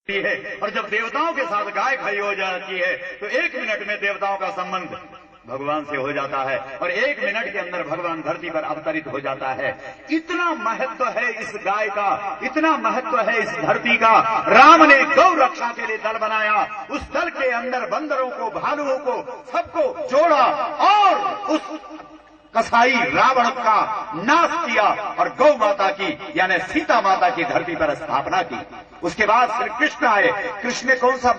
है। और जब देवताओं के साथ गाय खड़ी हो जाती है तो 1 मिनट में देवताओं का संबंध भगवान से हो जाता है और 1 मिनट के अंदर भगवान धरती पर अवतरित हो जाता है। इतना महत्व है इस गाय का, इतना महत्व है इस धरती का। राम ने गौ रक्षा के लिए दल बनाया, उस दल के अंदर बंदरों को, भालुओं को, सबको जोड़ा और उस कसाई रावण का नाश किया और गौ माता की यानी सीता माता की धरती पर स्थापना की। उसके बाद श्री कृष्ण आए। कृष्ण ने कौन सा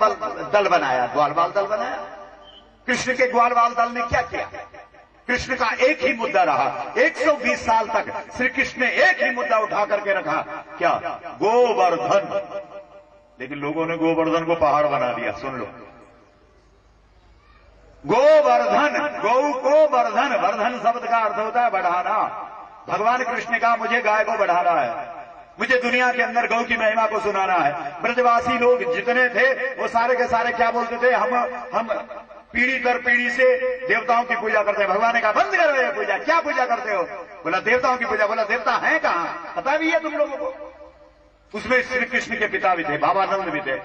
दल बनाया? ग्वालवाल दल बनाया। कृष्ण के ग्वालवाल दल ने क्या किया? कृष्ण का एक ही मुद्दा रहा। 120 साल तक श्री कृष्ण ने एक ही मुद्दा उठा करके रखा, क्या? गोवर्धन। लेकिन लोगों ने गोवर्धन को पहाड़ बना दिया। सुन लो, गोवर्धन, गौ को वर्धन, वर्धन शब्द का अर्थ होता है बढ़ाना। भगवान कृष्ण ने कहा मुझे गाय को बढ़ाना है, मुझे दुनिया के अंदर गौ की महिमा को सुनाना है। ब्रजवासी लोग जितने थे वो सारे के सारे क्या बोलते थे? हम पीढ़ी दर पीढ़ी से देवताओं की पूजा करते हैं। भगवान ने कहा बंद करो ये पूजा। क्या पूजा करते हो? बोला देवताओं की पूजा। बोला देवता हैं कहां? पता भी है तुम लोगों को? उसमें श्री कृष्ण के पिता भी थे, बाबा नंद भी थे।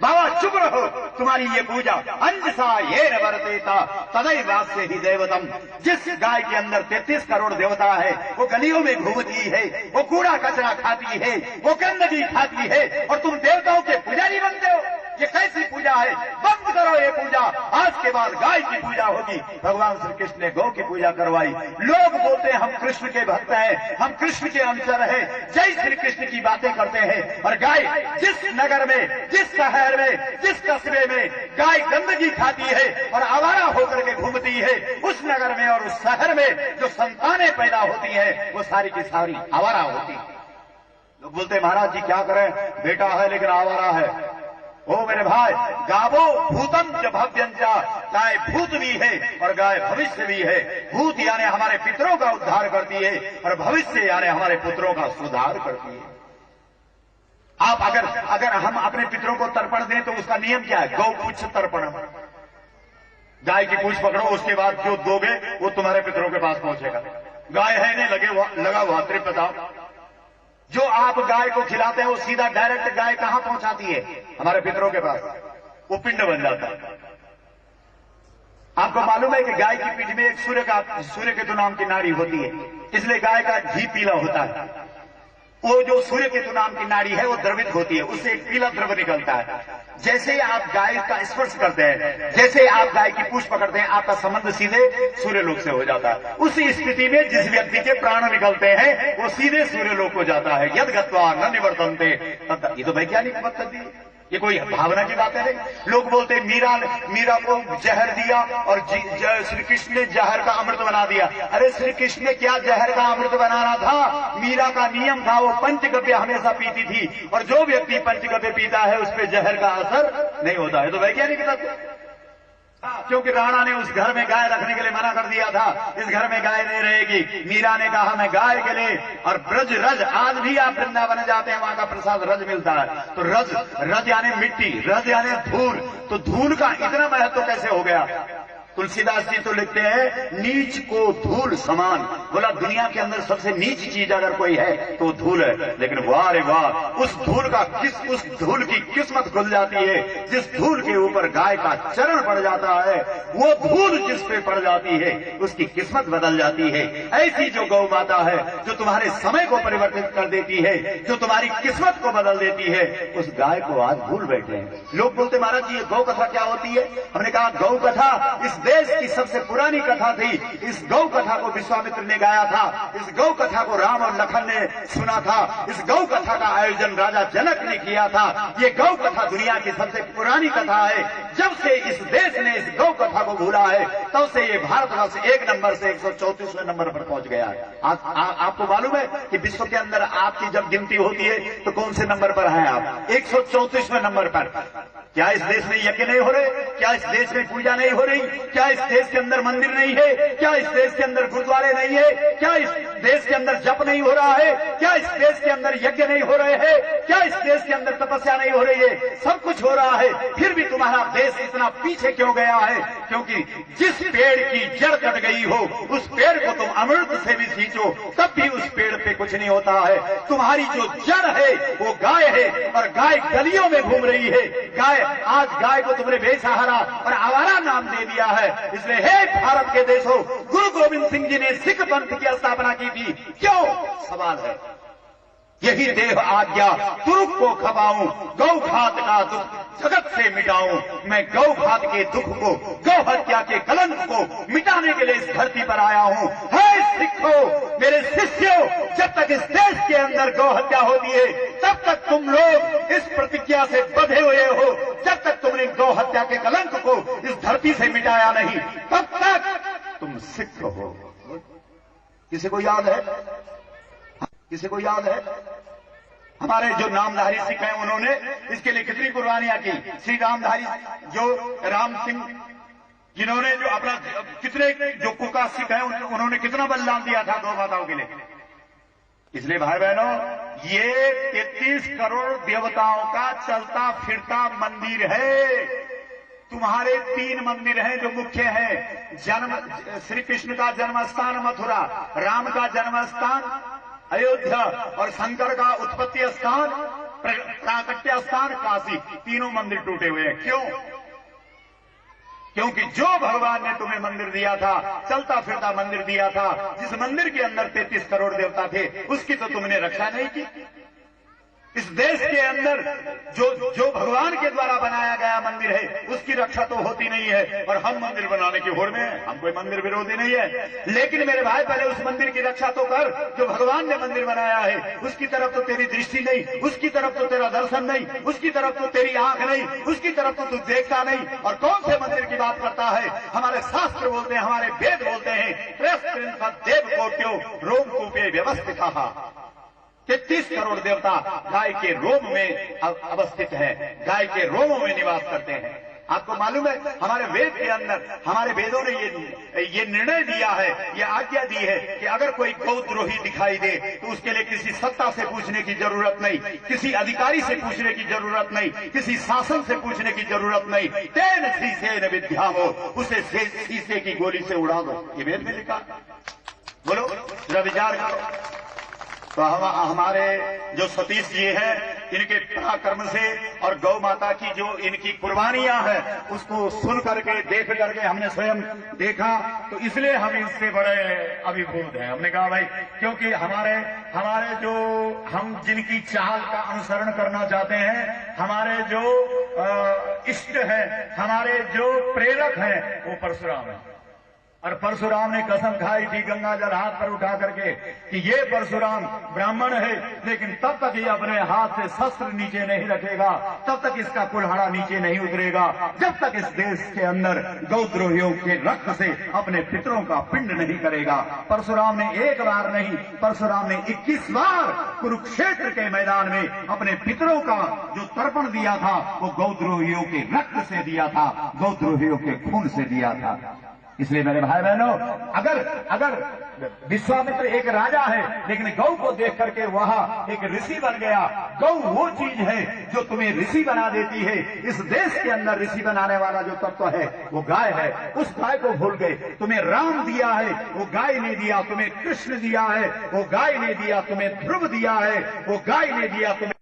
बाबा चुप रहो, तुम्हारी ये पूजा अंजसा ये न वर्तेता तदई वास्य ही देवतम। जिस गाय के अंदर 33 करोड़ देवता है, वो गलियों में घूमती है, वो कूड़ा कचरा खाती है, वो गंदगी खाती है और तुम देवताओं के पुजारी बनते हो। ये कैसी पूजा है? बंद करो ये पूजा। आज के बाद गाय की पूजा होगी। भगवान श्री कृष्ण ने गौ की पूजा करवाई। लोग बोलते हैं हम कृष्ण के भक्त हैं, हम कृष्ण के अनुचर हैं, जय श्री कृष्ण की बातें करते हैं। और गाय जिस नगर में, जिस शहर में, जिस कस्बे में गाय गंदगी खाती है और आवारा होकर के घूमती है, उस नगर में और उस शहर में जो संतानें पैदा होती है वो सारी की सारी आवारा होती है। लोग बोलते महाराज जी क्या करें, बेटा है लेकिन आवारा है। ओ मेरे भाई, गावो भूतम च भव्यंचा, गाय भूत भी है और गाय भविष्य भी है। भूत यानी हमारे पितरों का उद्धार करती है और भविष्य यानी हमारे पुत्रों का सुधार करती है। आप अगर हम अपने पितरों को तर्पण दें तो उसका नियम क्या है? गौ पूछ तर्पण। गाय की पूछ पकड़ो, उसके बाद जो दोगे वो तुम्हारे पितरों के पास पहुंचेगा। गाय है नहीं लगा हुआ त्रिप बताओ। जो आप गाय को खिलाते हैं वो सीधा डायरेक्ट गाय कहां पहुंचाती है? हमारे पितरों के पास। वो पिंड बन जाता है। आपको मालूम है कि गाय की पीठ में एक सूर्य केतु नाम की नाड़ी होती है, इसलिए गाय का घी पीला होता है। वो जो सूर्य केतु नाम की नाड़ी है वो द्रवित होती है, उससे एक पीला द्रव निकलता है। जैसे ही आप गाय का स्पर्श करते हैं, जैसे आप गाय की पूंछ पकड़ते हैं, आपका संबंध सीधे सूर्य लोक से हो जाता है। उसी स्थिति में जिस व्यक्ति के प्राण निकलते हैं वो सीधे सूर्य लोक को जाता है। यद गत्वा न निवर्तन्ते। ये तो वैज्ञानिक पद्धति है, ये कोई भावना की बात है नहीं। लोग बोलते मीरा को जहर दिया और श्री कृष्ण ने जहर का अमृत बना दिया। अरे श्री कृष्ण ने क्या जहर का अमृत बनाना था? मीरा का नियम था, वो पंचगव्य हमेशा पीती थी और जो व्यक्ति पंचगव्य पीता है उस पर जहर का असर नहीं होता है। तो वैज्ञानिक तथ्य। क्योंकि राणा ने उस घर में गाय रखने के लिए मना कर दिया था, इस घर में गाय नहीं रहेगी। मीरा ने कहा मैं गाय के लिए, और ब्रज रज, आज भी आप वृंदावन जाते हैं वहां का प्रसाद रज मिलता है। तो रज यानी मिट्टी, रज यानी धूल। तो धूल का इतना महत्व कैसे हो गया? तुलसीदास जी तो लिखते हैं नीच को धूल समान। बोला दुनिया के अंदर सबसे नीच चीज अगर कोई है तो धूल है। लेकिन वाह रे वाह, उस धूल की किस्मत खुल जाती है जिस धूल के ऊपर गाय का चरण पड़ जाता है। वो धूल जिस पे पड़ जाती है उसकी किस्मत बदल जाती है। ऐसी जो गौ माता है जो तुम्हारे समय को परिवर्तित कर देती है, जो तुम्हारी किस्मत को बदल देती है, उस गाय को आज भूल बैठे हैं। लोग बोलते महाराज जी ये गौ कथा क्या होती है? हमने कहा गौ कथा इस देश की सबसे पुरानी कथा थी। इस गौ कथा को विश्वामित्र ने गाया था, इस गौ कथा को राम और लखन ने सुना था, इस गौ कथा का आयोजन राजा जनक ने किया था। ये गौ कथा दुनिया की सबसे पुरानी कथा है। जब से इस देश ने इस गौ कथा को भूला है तब से ये भारतवर्ष 1 नंबर से 134वें नंबर पर पहुंच गया है। आपको मालूम है कि विश्व के अंदर आपकी जब गिनती होती है तो कौन से नंबर पर हैं आप? 134वें नंबर पर। क्या इस देश में यज्ञ नहीं हो रहे? क्या इस देश में पूजा नहीं हो रही? क्या इस देश के अंदर मंदिर नहीं है? क्या इस देश के अंदर गुरुद्वारे नहीं है? क्या इस देश के अंदर जप नहीं हो रहा है? क्या इस देश के अंदर यज्ञ नहीं हो रहे हैं? क्या इस देश के अंदर तपस्या नहीं हो रही है? सब कुछ हो रहा है, फिर भी तुम्हारा देश इतना पीछे क्यों गया है? क्योंकि जिस पेड़ की जड़ कट गई हो, उस पेड़ को तुम अमृत से भी सींचो तब भी उस पेड़ पे कुछ नहीं होता है। तुम्हारी जो जड़ है वो गाय है, और गाय गलियों में घूम रही है। आज गाय को तुमने बेसहारा और आवारा नाम दे दिया है। इसलिए हे भारत के देशों, गुरु गोविंद सिंह जी ने सिख पंथ की स्थापना की थी। क्यों? सवाल है। यही देह आज्ञा तुरुक को खपाऊं, गौ घात का दुख जगत से मिटाऊं। मैं गौ घात के दुख को, गौ हत्या के कलंक को मिटाने के लिए इस धरती पर आया हूं। हे सिखों, मेरे शिष्यों, जब तक इस देश के अंदर गौ हत्या होती है तब तक तुम लोग इस प्रतिज्ञा से बंधे हुए हो। जब तक तुमने गौ हत्या के कलंक को इस धरती से मिटाया नहीं, तब तक तुम सिख हो। किसी को याद है? किसी को याद है? हमारे जो नामधारी सिख हैं उन्होंने इसके लिए कितनी कुर्बानियां की। श्री रामधारी जो राम सिंह, जिन्होंने जो अपना कितने जो कुका सिख हैं उन्होंने कितना बलिदान दिया था गौ माताओं के लिए। इसलिए भाई बहनों, ये 33 करोड़ देवताओं का चलता फिरता मंदिर है। तुम्हारे 3 मंदिर हैं जो मुख्य हैं। श्री कृष्ण का जन्म स्थान मथुरा, राम का जन्म स्थान अयोध्या, और शंकर का उत्पत्ति स्थान प्राकट्य स्थान काशी। तीनों मंदिर टूटे हुए हैं। क्यों? क्योंकि जो भगवान ने तुम्हें मंदिर दिया था, चलता फिरता मंदिर दिया था, जिस मंदिर के अंदर 33 करोड़ देवता थे, उसकी तो तुमने रक्षा नहीं की। इस देश के अंदर जो भगवान के द्वारा बनाया गया मंदिर है उसकी रक्षा तो होती नहीं है, और हम मंदिर बनाने की होड़ में हैं। हम कोई मंदिर विरोधी नहीं है, लेकिन मेरे भाई पहले उस मंदिर की रक्षा तो कर जो भगवान ने मंदिर बनाया है। उसकी तरफ तो तेरी दृष्टि नहीं, उसकी तरफ तो तेरा दर्शन नहीं, उसकी तरफ तो तेरी आंख नहीं, उसकी तरफ तो तू देखता नहीं। और कौन से मंदिर की बात करता है? हमारे शास्त्र बोलते हैं, हमारे वेद बोलते हैं, देव कोट्यो रोम कूपे व्यवस्थित। 33 करोड़ देवता गाय के रोम में अवस्थित है, गाय के रोमों में निवास करते हैं। आपको मालूम है, हमारे वेद के अंदर, हमारे वेदों ने ये निर्णय दिया है, ये आज्ञा दी है कि अगर कोई गौद्रोही दिखाई दे तो उसके लिए किसी सत्ता से पूछने की जरूरत नहीं, किसी अधिकारी से पूछने की जरूरत नहीं, किसी शासन से पूछने की जरूरत नहीं। तेन शीशे न विद्या हो, उसे शीशे की गोली से उड़ा दो। ये वेद में लिखा। बोलो जरा विचार करो। तो हमारे जो सतीश जी हैं, इनके पराक्रम से और गौ माता की जो इनकी कुर्बानियां हैं उसको सुन करके, देख करके हमने स्वयं देखा, तो इसलिए हम इससे बड़े अभिभूत हैं। हमने कहा भाई, क्योंकि हमारे जो हम जिनकी चाल का अनुसरण करना चाहते हैं, हमारे जो इष्ट है, हमारे जो प्रेरक हैं, वो परशुराम है। और परशुराम ने कसम खाई थी गंगा जल हाथ पर उठा करके कि ये परशुराम ब्राह्मण है, लेकिन तब तक ये अपने हाथ से शस्त्र नीचे नहीं रखेगा, तब तक इसका कुल्हाड़ा नीचे नहीं उतरेगा, जब तक इस देश के अंदर गौद्रोहियों के रक्त से अपने पितरों का पिंड नहीं करेगा। परशुराम ने एक बार नहीं, परशुराम ने 21 बार कुरुक्षेत्र के मैदान में अपने पितरों का जो तर्पण दिया था वो गौद्रोहियों के रक्त से दिया था, गौद्रोहियों के खून से दिया था। इसलिए मेरे भाई बहनों, अगर विश्वामित्र एक राजा है लेकिन गौ को देख करके वहां एक ऋषि बन गया, गौ वो चीज है जो तुम्हें ऋषि बना देती है। इस देश के अंदर ऋषि बनाने वाला जो तत्व है वो गाय है। उस गाय को भूल गए। तुम्हें राम दिया है वो गाय ने दिया, तुम्हें कृष्ण दिया है वो गाय ने दिया, तुम्हें ध्रुव दिया है वो गाय ने दिया, तुम्हें